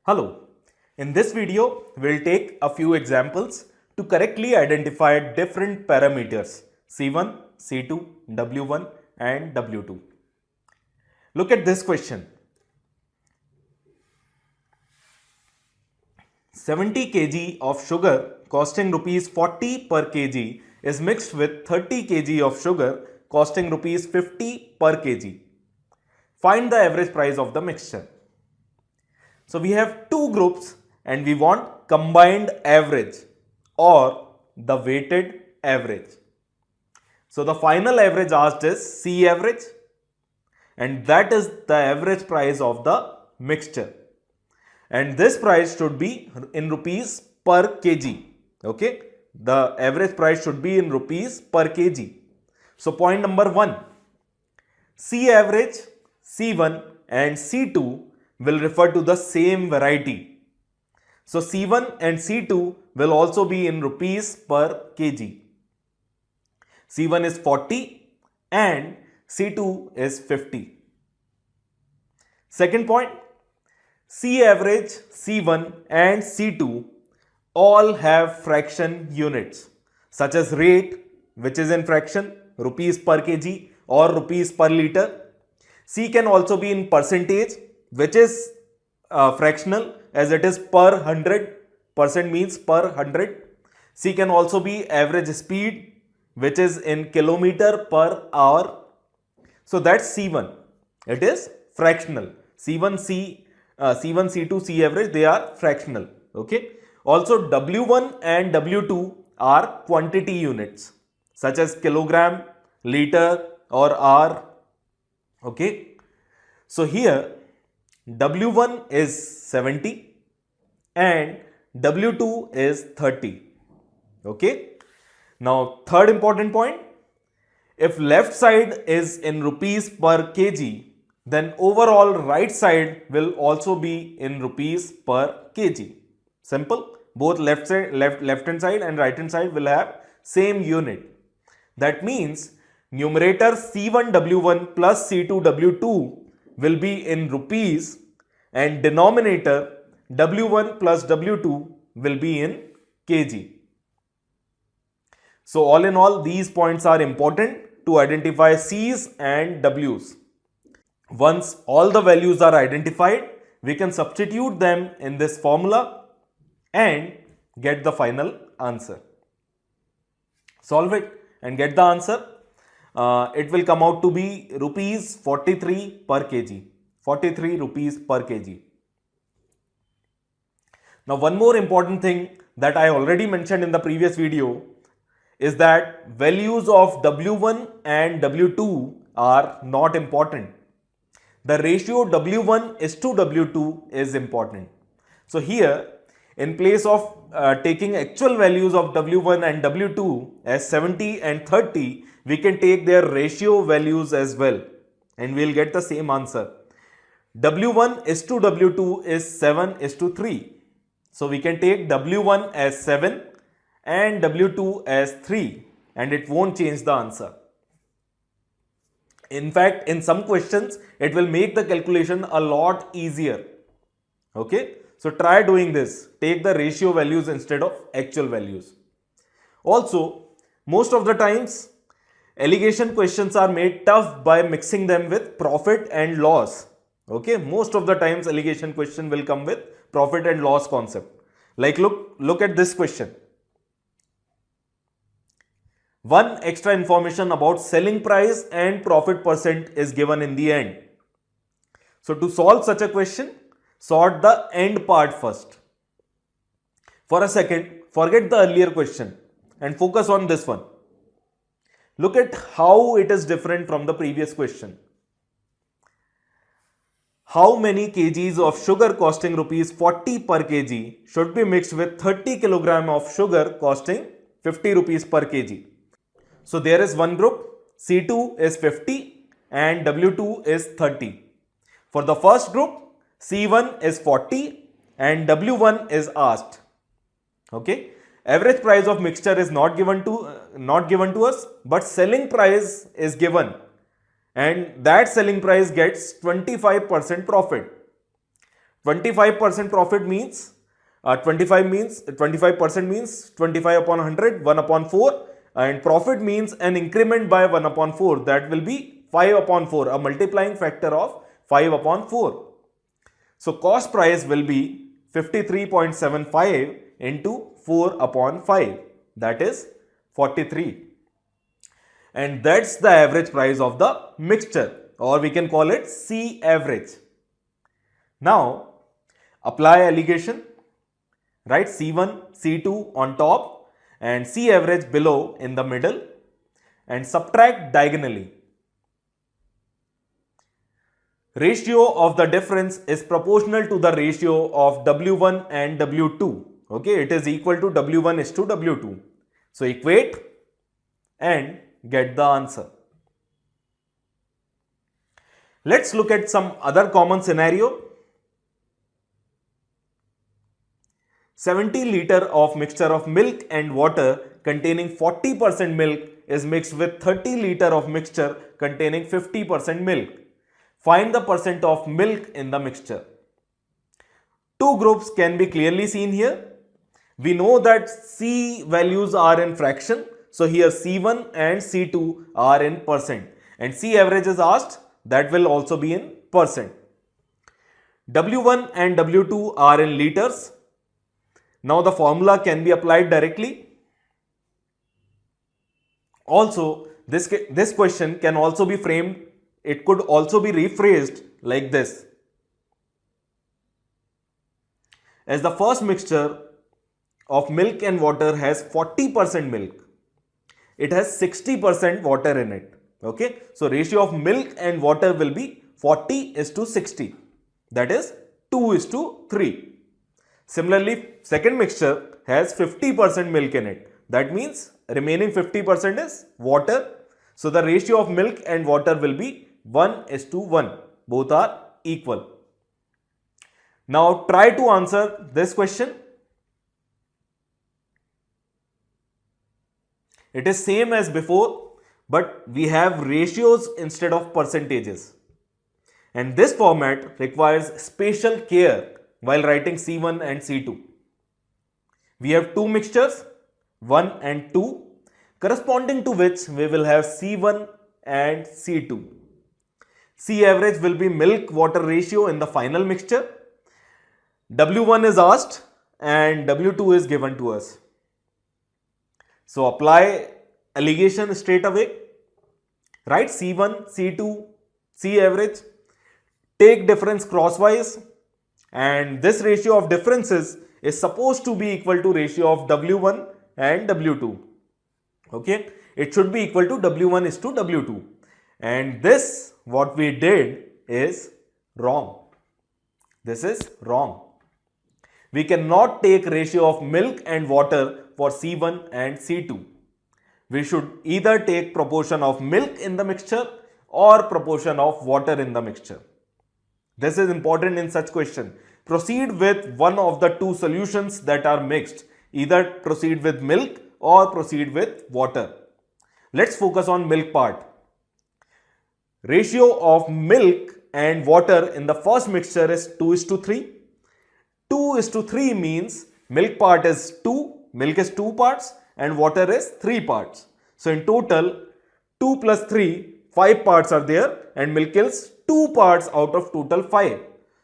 Hello. In this video, we'll take a few examples to correctly identify different parameters C1, C2, W1 and W2. Look at this question. 70 kg of sugar costing rupees 40 per kg is mixed with 30 kg of sugar costing rupees 50 per kg. Find the average price of the mixture. So we have two groups and we want combined average or the weighted average. So the final average asked is C average, and that is the average price of the mixture. And this price should be in rupees per kg. Okay, the average price should be in rupees per kg. So point number 1, C average, C1 and C2 will refer to the same variety. So C1 and C2 will also be in rupees per kg. C1 is 40 and C2 is 50. Second point, C average, C1 and C2 all have fraction units such as rate, which is in fraction, rupees per kg or rupees per liter. C can also be in percentage, which is fractional as it is per 100, percent means per 100. C can also be average speed, which is in kilometer per hour. So that's C1. It is fractional. C1, C2, C average, they are fractional. Okay. Also W1 and W2 are quantity units such as kilogram, liter or hour. Okay. So here W1 is 70 and W2 is 30. Okay. Now third important point, if left side is in rupees per kg, then overall right side will also be in rupees per kg. Simple. Both left hand side and right hand side will have same unit. That means numerator C1W1 plus C2W2 will be in rupees and denominator W1 plus W2 will be in kg. So all in all, these points are important to identify C's and W's. Once all the values are identified, we can substitute them in this formula and get the final answer. Solve it and get the answer. It will come out to be rupees 43 per kg. 43 rupees per kg. Now one more important thing that I already mentioned in the previous video is that values of W1 and W2 are not important. The ratio W1 is to W2 is important. So here, in place of taking actual values of W1 and W2 as 70 and 30, we can take their ratio values as well and we'll get the same answer. W1 is to W2 is 7 is to 3. So we can take W1 as 7 and W2 as 3 and it won't change the answer. In fact, in some questions, it will make the calculation a lot easier. Okay. So try doing this. Take the ratio values instead of actual values. Also, most of the times, allegation questions are made tough by mixing them with profit and loss. Okay. Most of the times, allegation question will come with profit and loss concept. Like look at this question. One extra information about selling price and profit percent is given in the end. So to solve such a question, sort the end part first. For a second, forget the earlier question and focus on this one. Look at how it is different from the previous question. How many kgs of sugar costing rupees 40 per kg should be mixed with 30 kg of sugar costing 50 rupees per kg? So there is one group, C2 is 50 and W2 is 30. For the first group, C1 is 40 and W1 is asked. Okay. Average price of mixture is not given to us, but selling price is given and that selling price gets 25% profit. 25% profit means 25% means 25 upon 100, 1 upon 4, and profit means an increment by 1 upon 4, that will be 5 upon 4, a multiplying factor of 5 upon 4. So cost price will be 53.75 into 4 upon 5, that is 43. And that's the average price of the mixture, or we can call it C average. Now apply alligation, write C1, C2 on top and C average below in the middle, and subtract diagonally. Ratio of the difference is proportional to the ratio of W1 and W2. Okay, it is equal to W1 is to W2. So equate and get the answer. Let's look at some other common scenario. 70 liter of mixture of milk and water containing 40% milk is mixed with 30 liter of mixture containing 50% milk. Find the percent of milk in the mixture. Two groups can be clearly seen here. We know that C values are in fraction. So here C1 and C2 are in percent. And C average is asked, that will also be in percent. W1 and W2 are in liters. Now the formula can be applied directly. Also, this question can also be framed, it could also be rephrased like this. As the first mixture of milk and water has 40% milk, it has 60% water in it. Okay, so ratio of milk and water will be 40:60, that is 2:3. Similarly, second mixture has 50% milk in it, that means remaining 50% is water. So the ratio of milk and water will be 1:1, both are equal. Now try to answer this question. It is same as before, but we have ratios instead of percentages. And this format requires special care while writing C1 and C2. We have two mixtures, 1 and 2, corresponding to which we will have C1 and C2. C average will be milk-water ratio in the final mixture. W1 is asked and W2 is given to us. So apply alligation straight away. Write C1, C2, C average. Take difference crosswise. And this ratio of differences is supposed to be equal to ratio of W1 and W2. Okay, it should be equal to W1:W2. And this, what we did, is wrong. This is wrong. We cannot take ratio of milk and water for C1 and C2. We should either take proportion of milk in the mixture or proportion of water in the mixture. This is important in such question. Proceed with one of the two solutions that are mixed. Either proceed with milk or proceed with water. Let's focus on milk part. Ratio of milk and water in the first mixture is 2:3. 2:3 means milk part is 2, milk is 2 parts and water is 3 parts. So in total 2 plus 3, 5 parts are there and milk is 2 parts out of total 5.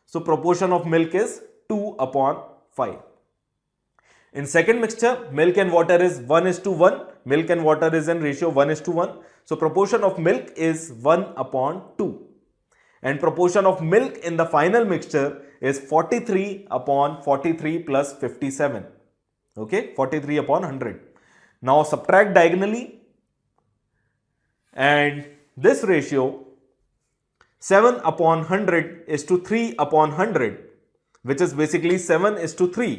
So proportion of milk is 2/5. In second mixture, milk and water is 1:1. Milk and water is in ratio 1:1. So proportion of milk is 1/2. And proportion of milk in the final mixture is 43/43 plus 57. Okay, 43/100. Now subtract diagonally. And this ratio 7/100 is to 3/100, which is basically 7:3.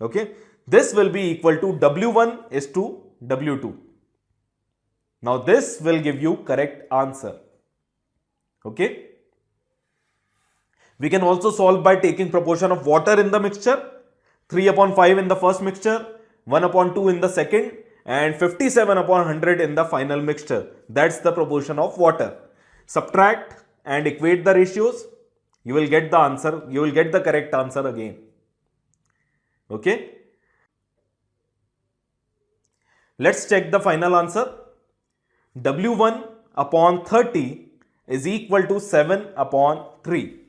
Okay, this will be equal to W1:W2. Now this will give you correct answer. Okay, we can also solve by taking proportion of water in the mixture. 3/5 in the first mixture, 1/2 in the second, and 57/100 in the final mixture. That's the proportion of water. Subtract and equate the ratios. You will get the answer, you will get the correct answer again. Okay? Let's check the final answer. W1 upon 30 is equal to 7 upon 3.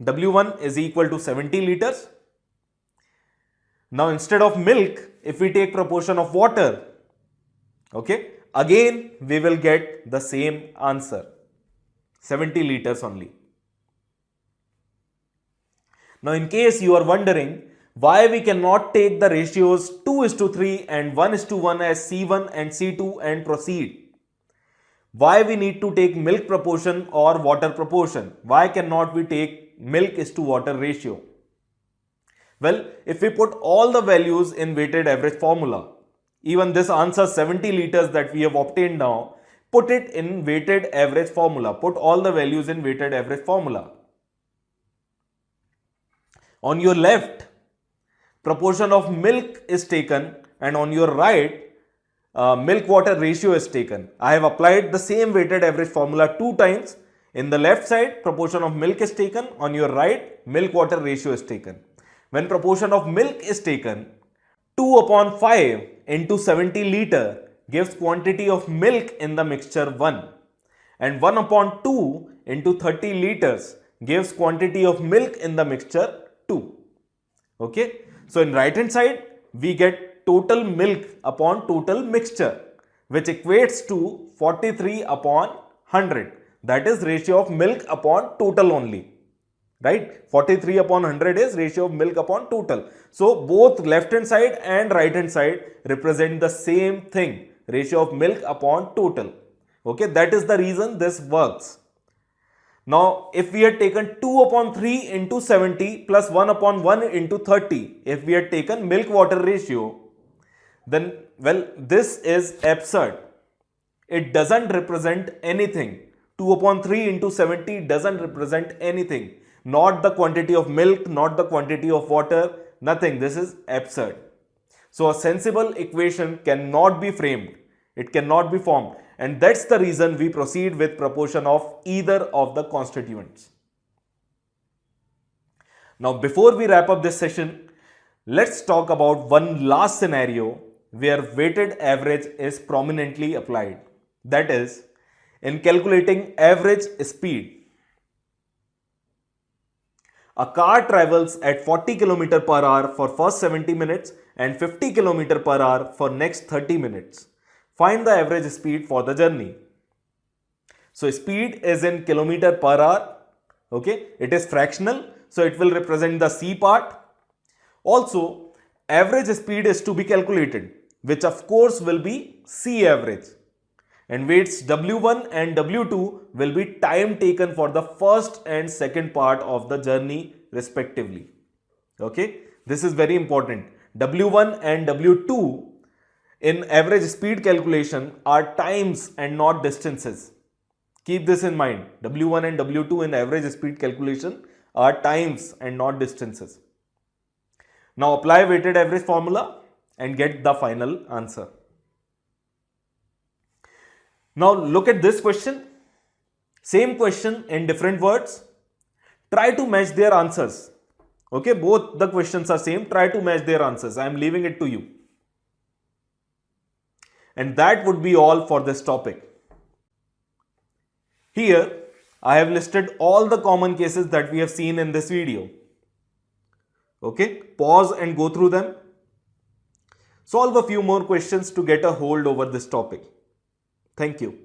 W1 is equal to 70 liters. Now instead of milk, if we take proportion of water, okay, again we will get the same answer, 70 liters only. Now in case you are wondering why we cannot take the ratios 2:3 and 1:1 as C1 and C2 and proceed, why we need to take milk proportion or water proportion, why cannot we take milk is to water ratio? Well, if we put all the values in weighted average formula, even this answer 70 liters that we have obtained now, put it in weighted average formula, put all the values in weighted average formula. On your left, proportion of milk is taken, and on your right, milk water ratio is taken. I have applied the same weighted average formula 2 times. In the left side, proportion of milk is taken, on your right, milk water ratio is taken. When proportion of milk is taken, 2 upon 5 into 70 liter gives quantity of milk in the mixture 1, and 1 upon 2 into 30 liters gives quantity of milk in the mixture 2. Okay, so in right hand side we get total milk upon total mixture, which equates to 43 upon 100. That is ratio of milk upon total only. Right? 43 upon 100 is ratio of milk upon total. So both left hand side and right hand side represent the same thing, ratio of milk upon total. Okay, that is the reason this works. Now, if we had taken 2 upon 3 into 70 plus 1 upon 1 into 30, if we had taken milk water ratio, then, well, this is absurd. It doesn't represent anything. 2 upon 3 into 70 doesn't represent anything. Not the quantity of milk, not the quantity of water, nothing. This is absurd. So a sensible equation cannot be framed. It cannot be formed. And that's the reason we proceed with proportion of either of the constituents. Now, before we wrap up this session, let's talk about one last scenario where weighted average is prominently applied. That is, in calculating average speed. A car travels at 40 km per hour for first 70 minutes and 50 km per hour for next 30 minutes. Find the average speed for the journey. So speed is in kilometer per hour. Okay, it is fractional, so it will represent the C part. Also, average speed is to be calculated, which of course will be C average. And weights W1 and W2 will be time taken for the first and second part of the journey respectively. Okay, this is very important. W1 and W2 in average speed calculation are times and not distances. Keep this in mind. W1 and W2 in average speed calculation are times and not distances. Now apply weighted average formula and get the final answer. Now look at this question. Same question in different words. Try to match their answers. Okay, both the questions are same. Try to match their answers. I am leaving it to you. And that would be all for this topic. Here, I have listed all the common cases that we have seen in this video. Okay, pause and go through them. Solve a few more questions to get a hold over this topic. Thank you.